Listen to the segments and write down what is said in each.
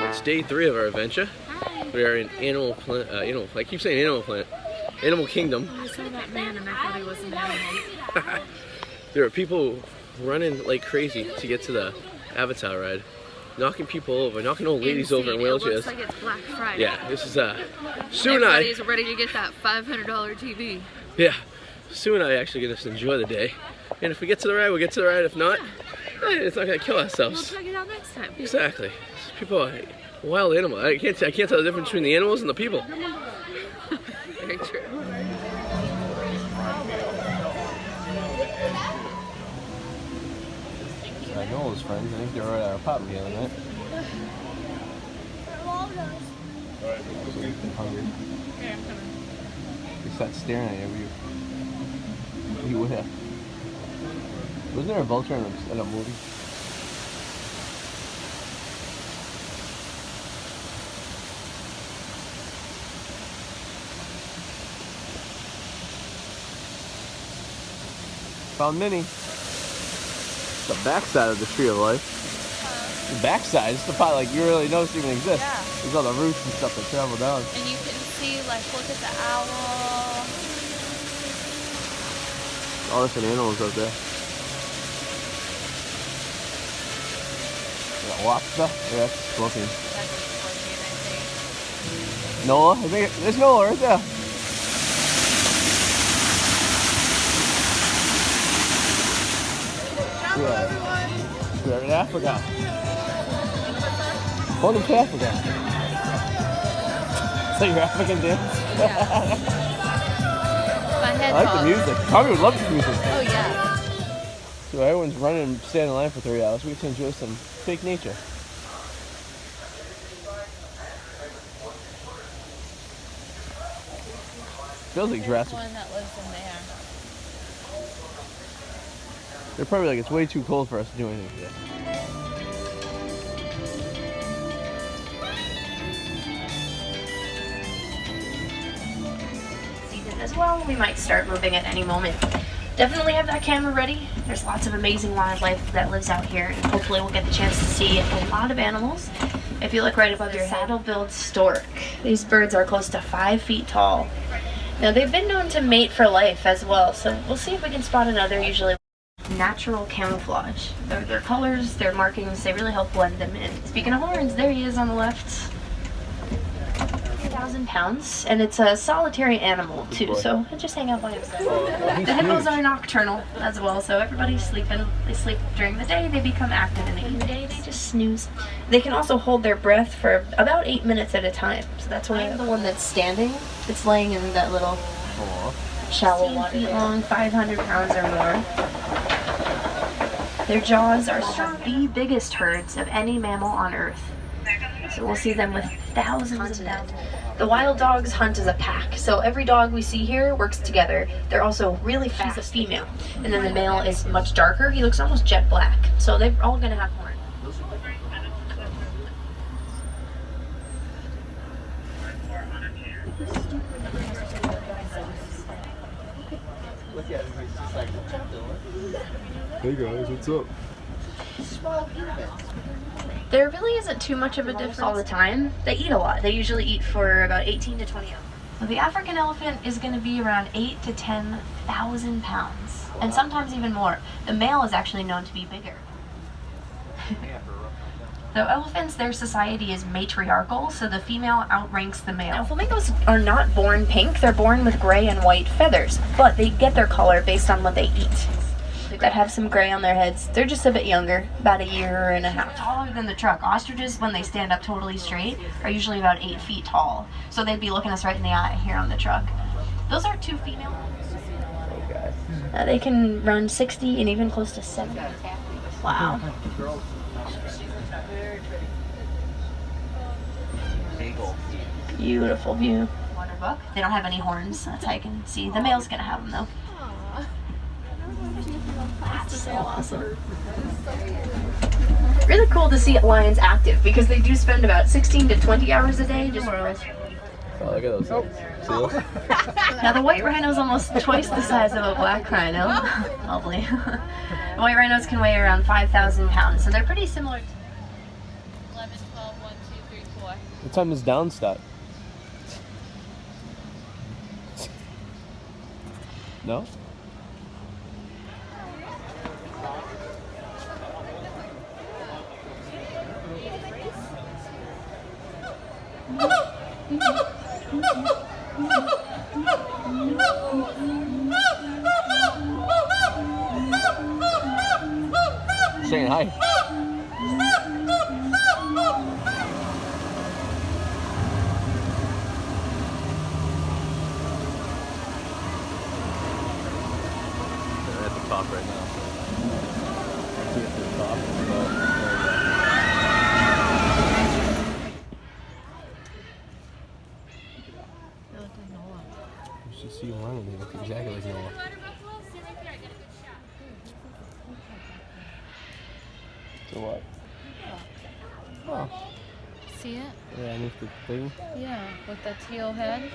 It's day 3 of our adventure. Hi. We are in Animal Kingdom. I saw that man and I thought he was an animal. There are people running like crazy to get to the Avatar ride. Knocking people over, knocking old ladies over in wheelchairs. It looks like it's Black Friday. Yeah, this is Sue and Everybody's ready to get that $500 TV. Yeah, Sue and I actually get to enjoy the day. And if we get to the ride, we'll get to the ride. If not, it's not gonna kill ourselves. We'll check it out next time. Exactly. People are wild animals. I can't tell the difference between the animals and the people. Very true. I know his friends. I think they were at our apartment the other night. Hungry. They start staring at you. You would have. Wasn't there a vulture in a movie? Found Minnie. The backside of the tree of life. The backside, it's the part like you really notice even exists. Yeah. There's all the roots and stuff that travel down. And you can see, like, look at the owl. All different animals out there. That lobster? Yeah, that's smoking. That's a scorpion, I think. Noah? I think there's Noah right there. Yeah. We're in Africa. Welcome to Africa. Is that your African dance? Yeah. My head I like the music. Tommy would love this music. Oh, yeah. So everyone's running and standing in line for 3 hours. We get to enjoy some fake nature. Feels like Jurassic. There's one that lives in there. They're probably like, it's way too cold for us to do anything today. Season as well, we might start moving at any moment. Definitely have that camera ready. There's lots of amazing wildlife that lives out here, and hopefully we'll get the chance to see a lot of animals. If you look right above your saddle-billed stork, these birds are close to 5 feet tall. Now they've been known to mate for life as well, so we'll see if we can spot another. Usually natural camouflage. Their colors, their markings, they really help blend them in. Speaking of horns, there he is on the left. 1,000 pounds, and it's a solitary animal too, so he'll just hang out by himself. The hippos are nocturnal as well, so everybody's sleeping. They sleep during the day, they become active in the evening, they just snooze. They can also hold their breath for about 8 minutes at a time, so that's why the one that's standing, it's laying in that little shallow water. 16 feet long, 500 pounds or more. Their jaws are strong, the biggest herds of any mammal on Earth. So we'll see them with thousands of them. The wild dogs hunt as a pack, so every dog we see here works together. They're also really fast. She's a female, and then the male is much darker. He looks almost jet black, so they're all gonna have horns. Hey guys, what's up? There really isn't too much of a difference all the time. They eat a lot. They usually eat for about 18 to 20 hours. Well, the African elephant is going to be around 8 to 10,000 pounds, and sometimes even more. The male is actually known to be bigger. The elephants, their society is matriarchal, so the female outranks the male. Now, flamingos are not born pink. They're born with gray and white feathers, but they get their color based on what they eat. That have some gray on their heads. They're just a bit younger, about 1.5 years. Taller than the truck. Ostriches, when they stand up totally straight, are usually about 8 feet tall. So they'd be looking us right in the eye here on the truck. Those are 2 female ones. They can run 60 and even close to 70. Wow. Beautiful view. Water buck. They don't have any horns. That's how you can see. The male's gonna have them though. That's so awesome. Really cool to see lions active because they do spend about 16 to 20 hours a day just Oh, look at those things. See those? Now the white rhino is almost twice the size of a black rhino. Lovely. White rhinos can weigh around 5,000 pounds, so they're pretty similar. 11, 12, 1, 2, 3, 4. What time is down start? No? Saying hi. They're at the top right now. Get to the top. They look like Noah. You should see one of them. They look exactly like Noah. So what? Oh. See it? Yeah, underneath the thing. Yeah, with the teal head.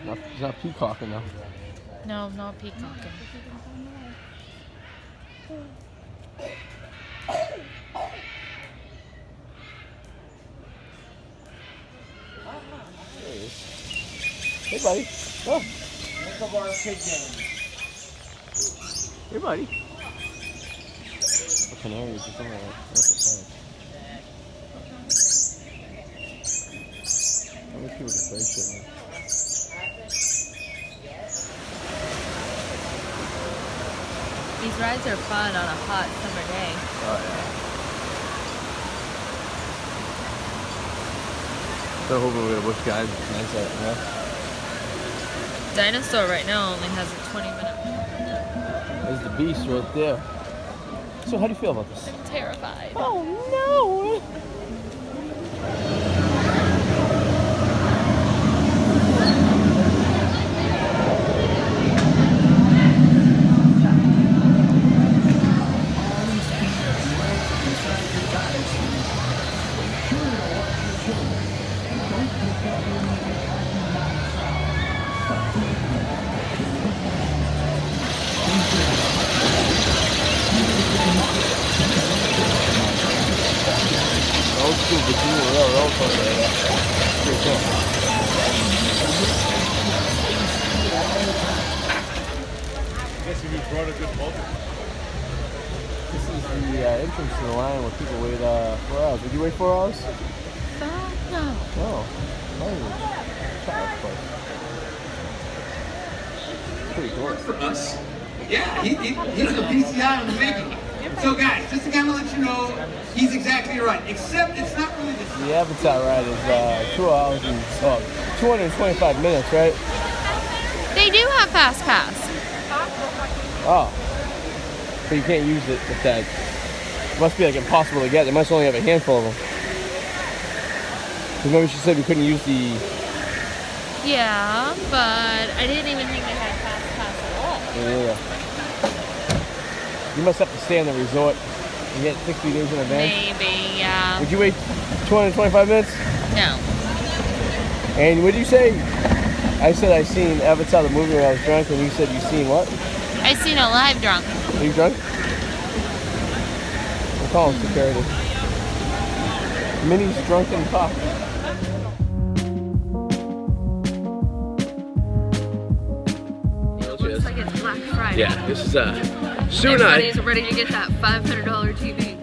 It's not peacocking though. No, not peacocking. There he is. Hey, buddy. Oh. Hey, buddy. A canary is just somewhere. How many people can play shit, man? These rides are fun on a hot summer day. Oh, yeah. So hoping we're gonna bush guys. It's nice out, you know? Dinosaur right now only has a 20-minute. There's the beast right there. So how do you feel about this? I'm terrified. Oh no! Old school Virginia Railroad coaster. Pretty cool. I guess you brought a good boat. This is the entrance to the line where people wait 4 hours. Would you wait 4 hours? No. No. Pretty cool. For us. Yeah, he's a PCI on the making. So guys, just to kind of let you know, he's exactly right. Except it's not really the The Avatar ride is 2 hours and 225 minutes, right? They do have Fast Pass. Oh. But you can't use it if that. It must be like impossible to get. They must only have a handful of them. Remember she said we couldn't use the. Yeah, but I didn't even think they had Fast Pass at all. Yeah. You must have to stay in the resort and get 60 days in advance. Maybe, yeah. Would you wait 225 minutes? No. And what did you say? I said I seen Avatar the movie when I was drunk, and you said you seen what? I seen a live drunk. Are you drunk? We'll call him security. Minnie's drunken talk. Looks like it's Black Friday. Yeah, this is Sue and I. Everybody's ready to get that $500 TV.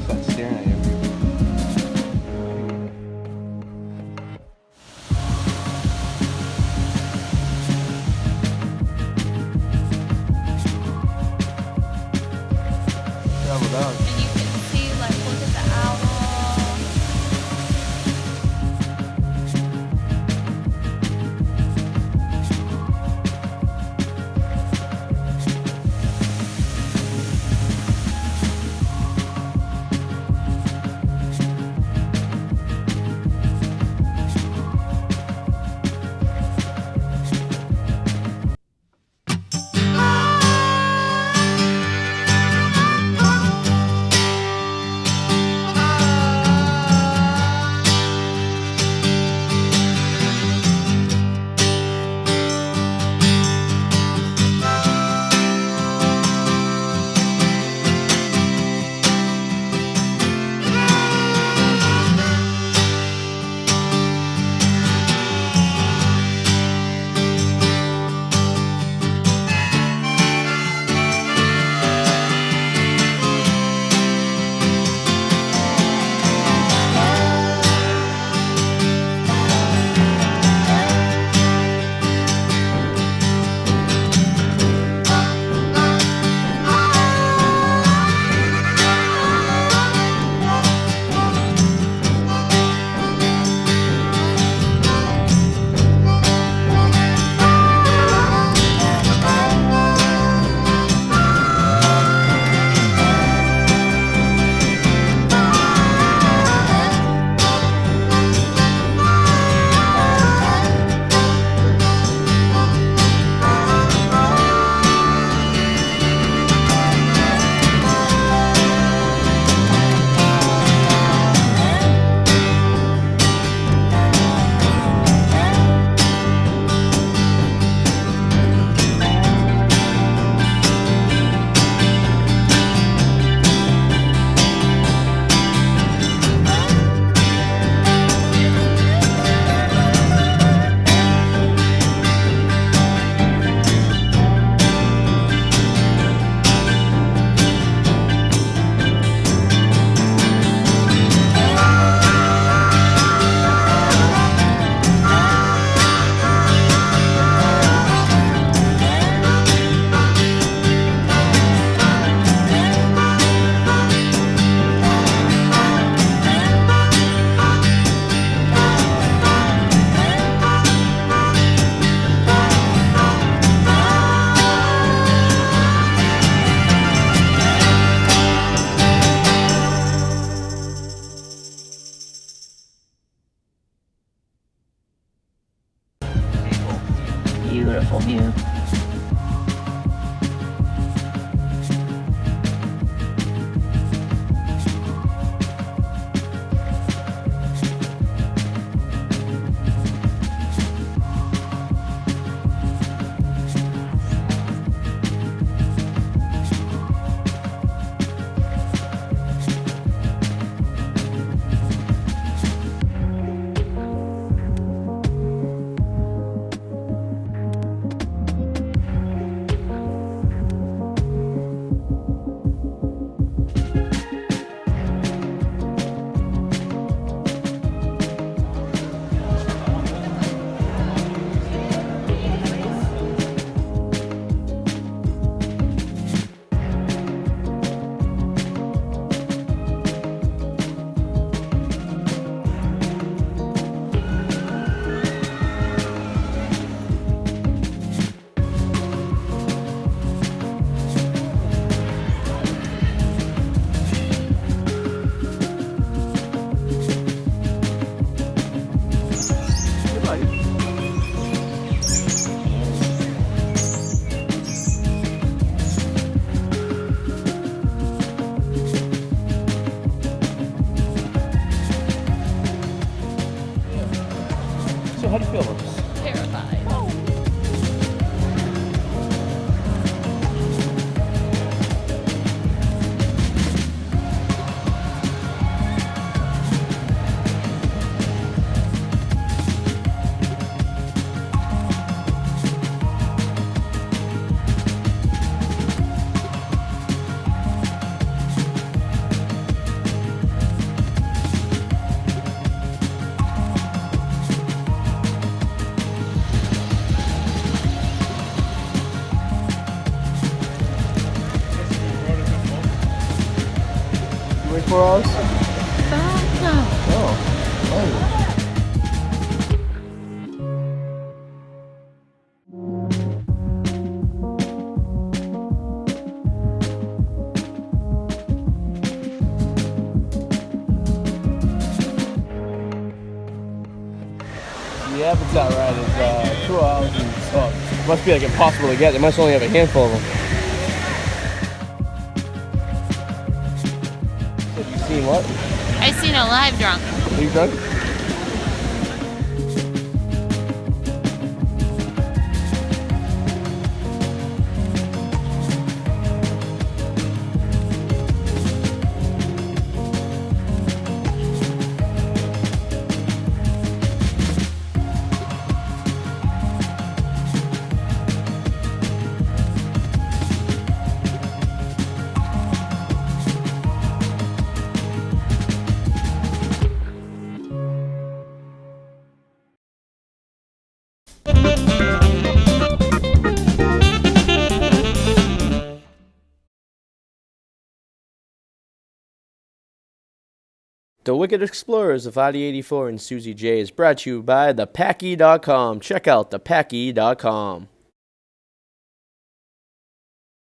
Start staring at you. Travel down. And you can see, like, look at the owl. beautiful view. So how do you feel about this? Terrified. You wait 4 hours? No. Oh. The Avatar ride is 2 hours and it must be like impossible to get. They must only have a handful of them. Have you seen what? I seen a live drunk. Are you drunk? The Wicked Explorers of Arty 84 and Suzi J is brought to you by thepacky.com. Check out thepacky.com.